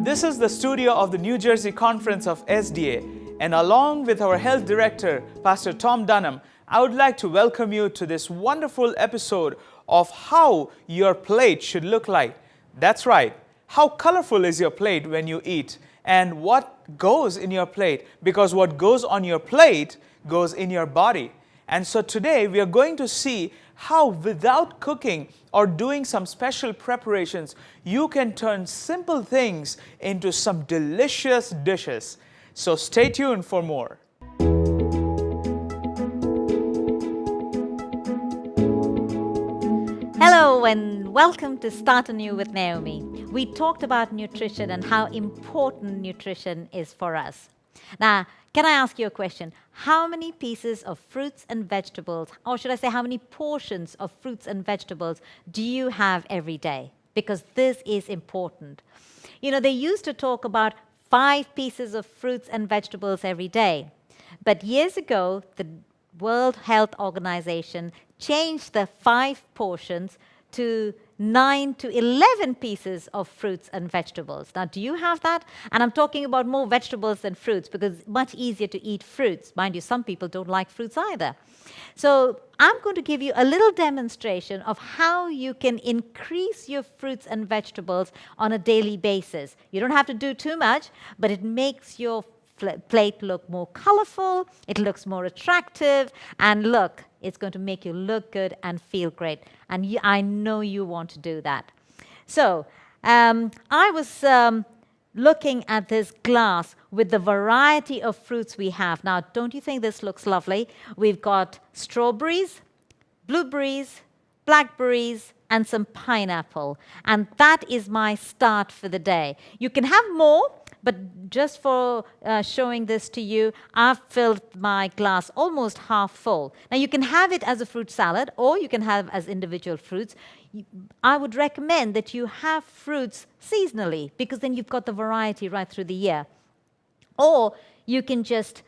This is the studio of the New Jersey Conference of SDA, and along with our health director, Pastor Tom Dunham, I would like to welcome you to this wonderful episode of how your plate should look like. That's right. How colorful is your plate when you eat? And what goes in your plate? Because what goes on your plate goes in your body. And so today we are going to see how without cooking or doing some special preparations, you can turn simple things into some delicious dishes. So stay tuned for more. Hello and welcome to Start Anew with Naomi. We talked about nutrition and how important nutrition is for us. Now, can I ask you a question? How many pieces of fruits and vegetables, or should I say how many portions of fruits and vegetables do you have every day? Because this is important. You know, they used to talk about 5 pieces of fruits and vegetables every day. But years ago, the World Health Organization changed the 5 portions to 9 to 11 pieces of fruits and vegetables. Now, do you have that? And I'm talking about more vegetables than fruits because it's much easier to eat fruits. Mind you, some people don't like fruits either. So I'm going to give you a little demonstration of how you can increase your fruits and vegetables on a daily basis. You don't have to do too much, but it makes your plate look more colorful, it looks more attractive, and look, it's going to make you look good and feel great. And I know you want to do that. So I was looking at this glass with the variety of fruits we have. Now, don't you think this looks lovely? We've got strawberries, blueberries, blackberries, and some pineapple. And that is my start for the day. You can have more, but just for showing this to you, I've filled my glass almost half full. Now, you can have it as a fruit salad, or you can have as individual fruits. I would recommend that you have fruits seasonally, because then you've got the variety right through the year. Or you can just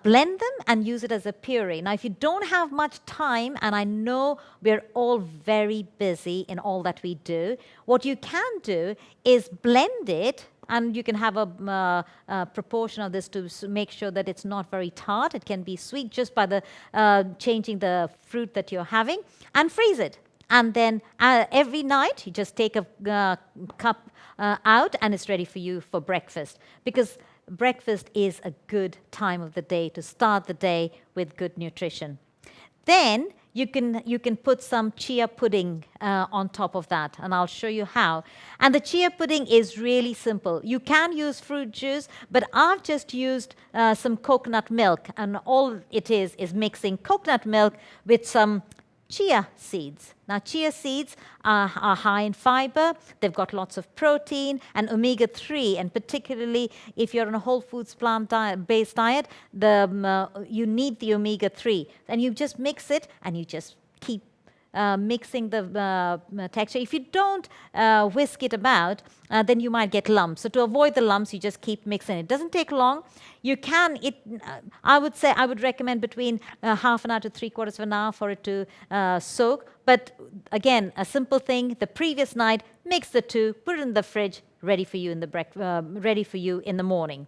blend them and use it as a puree. Now, if you don't have much time, and I know we're all very busy in all that we do, what you can do is blend it. And you can have a proportion of this to make sure that it's not very tart. It can be sweet just by the changing the fruit that you're having, and freeze it. And then every night, you just take a cup out, and it's ready for you for breakfast. Because breakfast is a good time of the day to start the day with good nutrition. Then you can put some chia pudding on top of that, and I'll show you how. And the chia pudding is really simple. You can use fruit juice, but I've just used some coconut milk, and all it is mixing coconut milk with some chia seeds. Now, chia seeds are high in fiber. They've got lots of protein and omega-3, and particularly if you're on a whole foods plant-based diet, you need the omega-3. And you just mix it, and you just keep mixing the texture. If you don't whisk it about, then you might get lumps. So to avoid the lumps, you just keep mixing. It doesn't take long. You can, I would recommend between half an hour to 3/4 of an hour for it to soak. But again, a simple thing, the previous night, mix the two, put it in the fridge, ready for you in the morning.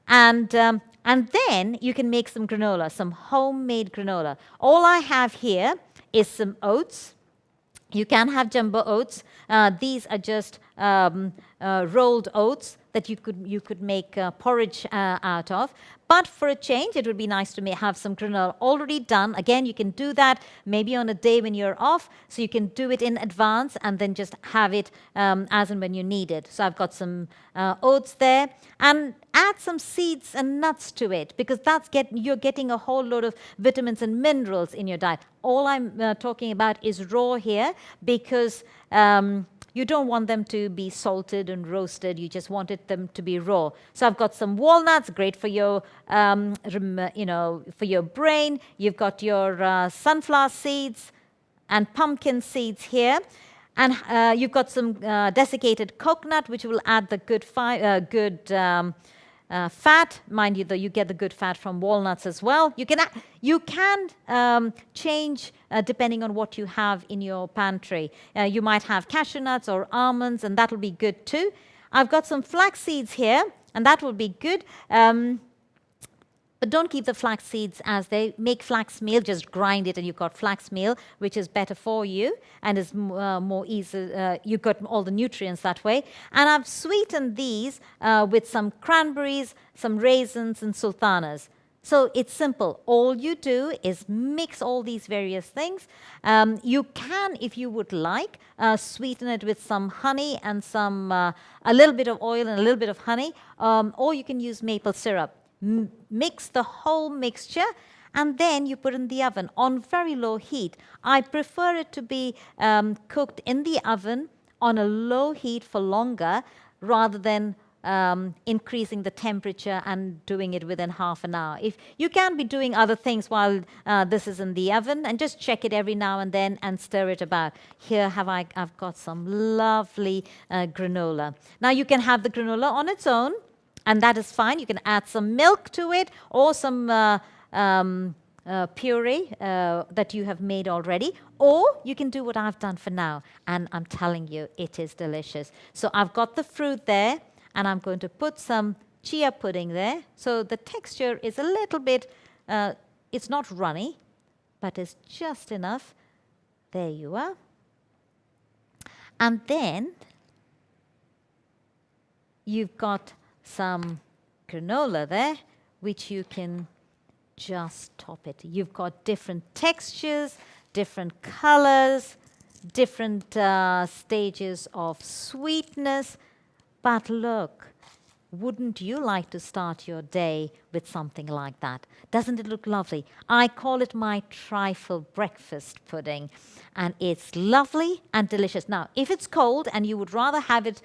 And then you can make some granola, some homemade granola. All I have here is some oats. You can have jumbo oats. These are just rolled oats that you could make porridge out of. But for a change, it would be nice to have some granola already done. Again, you can do that maybe on a day when you're off, so you can do it in advance and then just have it as and when you need it. So I've got some oats there, and add some seeds and nuts to it, because you're getting a whole load of vitamins and minerals in your diet. All I'm talking about is raw here, because you don't want them to be salted and roasted. You just wanted them to be raw. So I've got some walnuts, great for your, for your brain. You've got your sunflower seeds and pumpkin seeds here. And you've got some desiccated coconut, which will add the good fat. Mind you, though, you get the good fat from walnuts as well. You can change depending on what you have in your pantry. You might have cashew nuts or almonds, and that'll be good too. I've got some flax seeds here, and that will be good. But don't keep the flax seeds as they make flax meal. Just grind it, and you've got flax meal, which is better for you and is more easy. You've got all the nutrients that way. And I've sweetened these with some cranberries, some raisins, and sultanas. So it's simple. All you do is mix all these various things. You can, if you would like, sweeten it with some honey and some a little bit of oil and a little bit of honey, or you can use maple syrup. Mix the whole mixture, and then you put in the oven on very low heat. I prefer it to be cooked in the oven on a low heat for longer rather than increasing the temperature and doing it within half an hour. If you can be doing other things while this is in the oven, and just check it every now and then and stir it about. Here I've got some lovely granola. Now you can have the granola on its own, and that is fine. You can add some milk to it or some puree that you have made already, or you can do what I've done for now, and I'm telling you, it is delicious. So I've got the fruit there, and I'm going to put some chia pudding there. So the texture is a little bit, it's not runny, but it's just enough. There you are. And then you've got some granola there, which you can just top it. You've got different textures, different colors, different stages of sweetness. But look, wouldn't you like to start your day with something like that? Doesn't it look lovely? I call it my trifle breakfast pudding, and it's lovely and delicious. Now, if it's cold and you would rather have it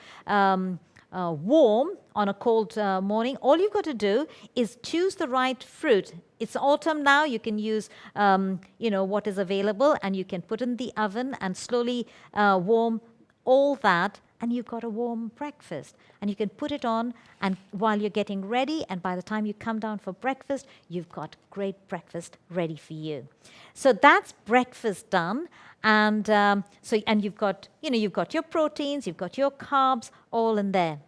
warm on a cold morning, all you've got to do is choose the right fruit. It's autumn now. You can use, what is available, and you can put in the oven and slowly warm all that, and you've got a warm breakfast. And you can put it on, and while you're getting ready, and by the time you come down for breakfast, you've got great breakfast ready for you. So that's breakfast done, and you've got, you've got your proteins, you've got your carbs, all in there.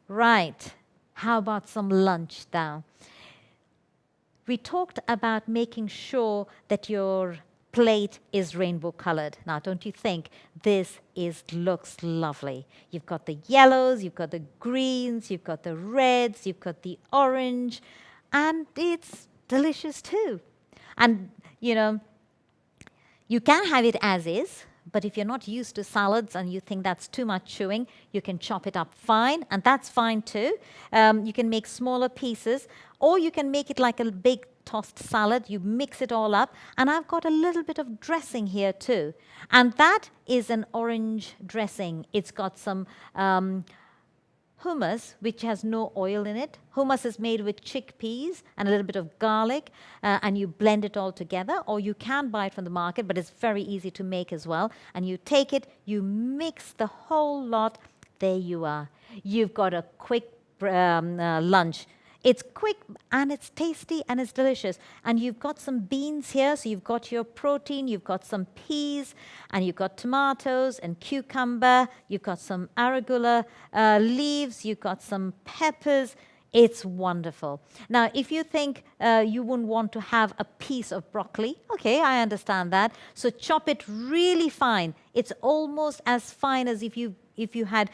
Right. How about some lunch now? We talked about making sure that your plate is rainbow colored. Now, don't you think this looks lovely? You've got the yellows, you've got the greens, you've got the reds, you've got the orange, and it's delicious too. And, you can have it as is, but if you're not used to salads and you think that's too much chewing, you can chop it up fine, and that's fine too. You can make smaller pieces, or you can make it like a big tossed salad. You mix it all up, and I've got a little bit of dressing here too. And that is an orange dressing. It's got some hummus, which has no oil in it. Hummus is made with chickpeas and a little bit of garlic, and you blend it all together, or you can buy it from the market, but it's very easy to make as well. And you take it, you mix the whole lot. There you are. You've got a quick lunch. It's quick, and it's tasty, and it's delicious. And you've got some beans here, so you've got your protein, you've got some peas, and you've got tomatoes and cucumber, you've got some arugula leaves, you've got some peppers. It's wonderful. Now, if you think you wouldn't want to have a piece of broccoli, okay, I understand that. So chop it really fine. It's almost as fine as if you had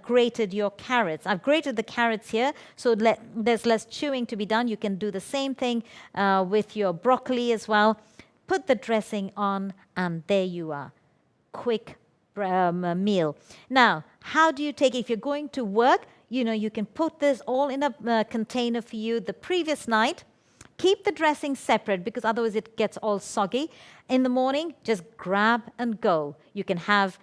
grated your carrots. I've grated the carrots here, so there's less chewing to be done. You can do the same thing with your broccoli as well. Put the dressing on, and there you are. Quick meal. Now, how do you take it? If you're going to work, you can put this all in a container for you the previous night. Keep the dressing separate, because otherwise it gets all soggy. In the morning, just grab and go. You can have,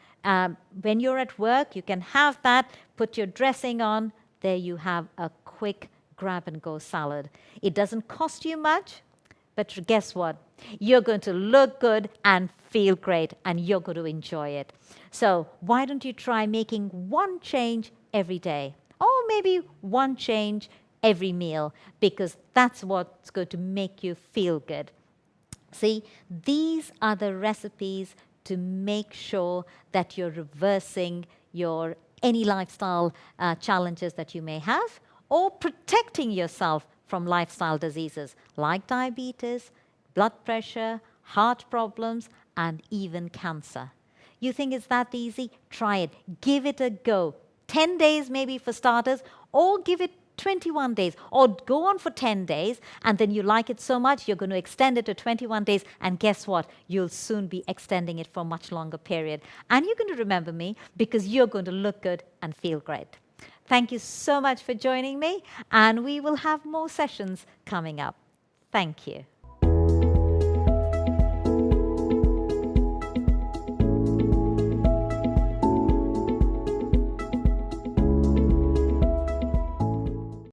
when you're at work, you can have that, put your dressing on. There you have a quick grab and go salad. It doesn't cost you much, but guess what? You're going to look good and feel great, and you're going to enjoy it. So why don't you try making one change every day? Or maybe one change every meal, because that's what's going to make you feel good. See, these are the recipes to make sure that you're reversing your any lifestyle challenges that you may have, or protecting yourself from lifestyle diseases like diabetes, blood pressure, heart problems, and even cancer. You think it's that easy? Try it. Give it a go. 10 days maybe for starters, or give it 21 days, or go on for 10 days, and then you like it so much, you're going to extend it to 21 days, and guess what? You'll soon be extending it for a much longer period. And you're going to remember me because you're going to look good and feel great. Thank you so much for joining me, and we will have more sessions coming up. Thank you.